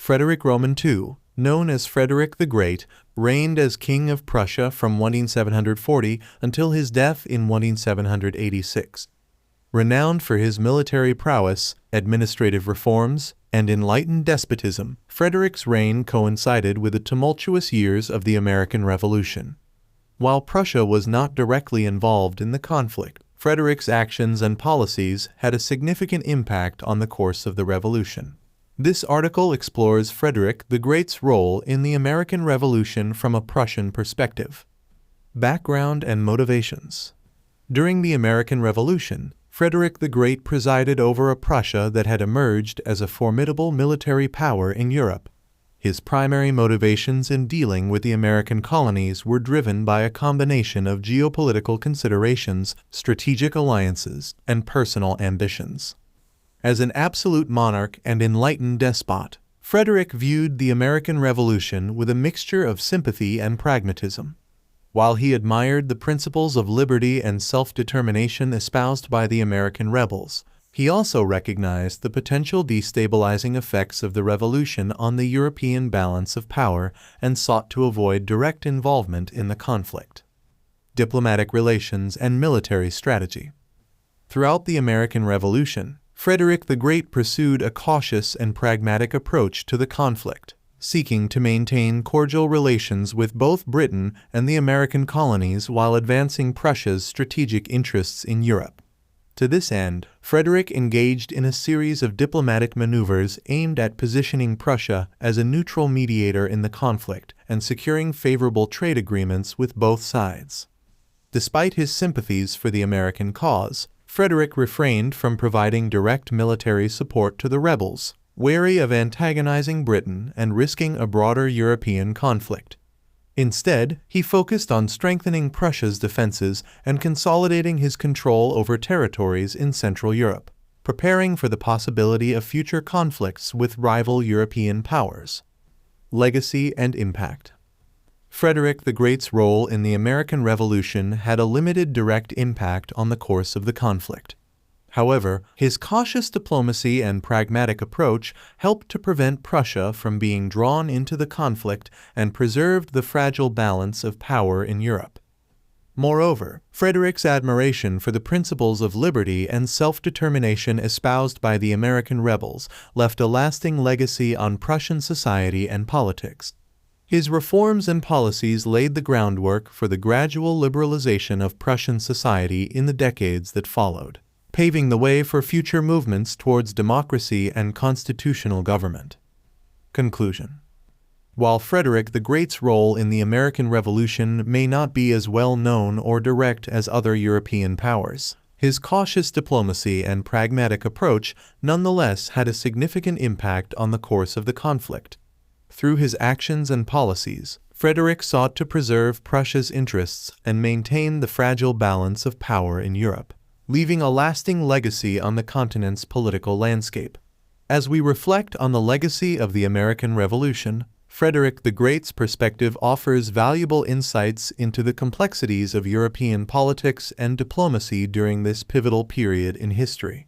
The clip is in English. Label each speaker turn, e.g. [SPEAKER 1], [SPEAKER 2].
[SPEAKER 1] Frederick Roman II, known as Frederick the Great, reigned as King of Prussia from 1740 until his death in 1786. Renowned for his military prowess, administrative reforms, and enlightened despotism, Frederick's reign coincided with the tumultuous years of the American Revolution. While Prussia was not directly involved in the conflict, Frederick's actions and policies had a significant impact on the course of the revolution. This article explores Frederick the Great's role in the American Revolution from a Prussian perspective. Background and motivations. During the American Revolution, Frederick the Great presided over a Prussia that had emerged as a formidable military power in Europe. His primary motivations in dealing with the American colonies were driven by a combination of geopolitical considerations, strategic alliances, and personal ambitions. As an absolute monarch and enlightened despot, Frederick viewed the American Revolution with a mixture of sympathy and pragmatism. While he admired the principles of liberty and self-determination espoused by the American rebels, he also recognized the potential destabilizing effects of the revolution on the European balance of power and sought to avoid direct involvement in the conflict. Diplomatic relations and military strategy. Throughout the American Revolution, Frederick the Great pursued a cautious and pragmatic approach to the conflict, seeking to maintain cordial relations with both Britain and the American colonies while advancing Prussia's strategic interests in Europe. To this end, Frederick engaged in a series of diplomatic maneuvers aimed at positioning Prussia as a neutral mediator in the conflict and securing favorable trade agreements with both sides. Despite his sympathies for the American cause, Frederick refrained from providing direct military support to the rebels, wary of antagonizing Britain and risking a broader European conflict. Instead, he focused on strengthening Prussia's defenses and consolidating his control over territories in Central Europe, preparing for the possibility of future conflicts with rival European powers. Legacy and impact. Frederick the Great's role in the American Revolution had a limited direct impact on the course of the conflict. However, his cautious diplomacy and pragmatic approach helped to prevent Prussia from being drawn into the conflict and preserved the fragile balance of power in Europe. Moreover, Frederick's admiration for the principles of liberty and self-determination espoused by the American rebels left a lasting legacy on Prussian society and politics. His reforms and policies laid the groundwork for the gradual liberalization of Prussian society in the decades that followed, paving the way for future movements towards democracy and constitutional government. Conclusion. While Frederick the Great's role in the American Revolution may not be as well known or direct as other European powers, his cautious diplomacy and pragmatic approach nonetheless had a significant impact on the course of the conflict. Through his actions and policies, Frederick sought to preserve Prussia's interests and maintain the fragile balance of power in Europe, leaving a lasting legacy on the continent's political landscape. As we reflect on the legacy of the American Revolution, Frederick the Great's perspective offers valuable insights into the complexities of European politics and diplomacy during this pivotal period in history.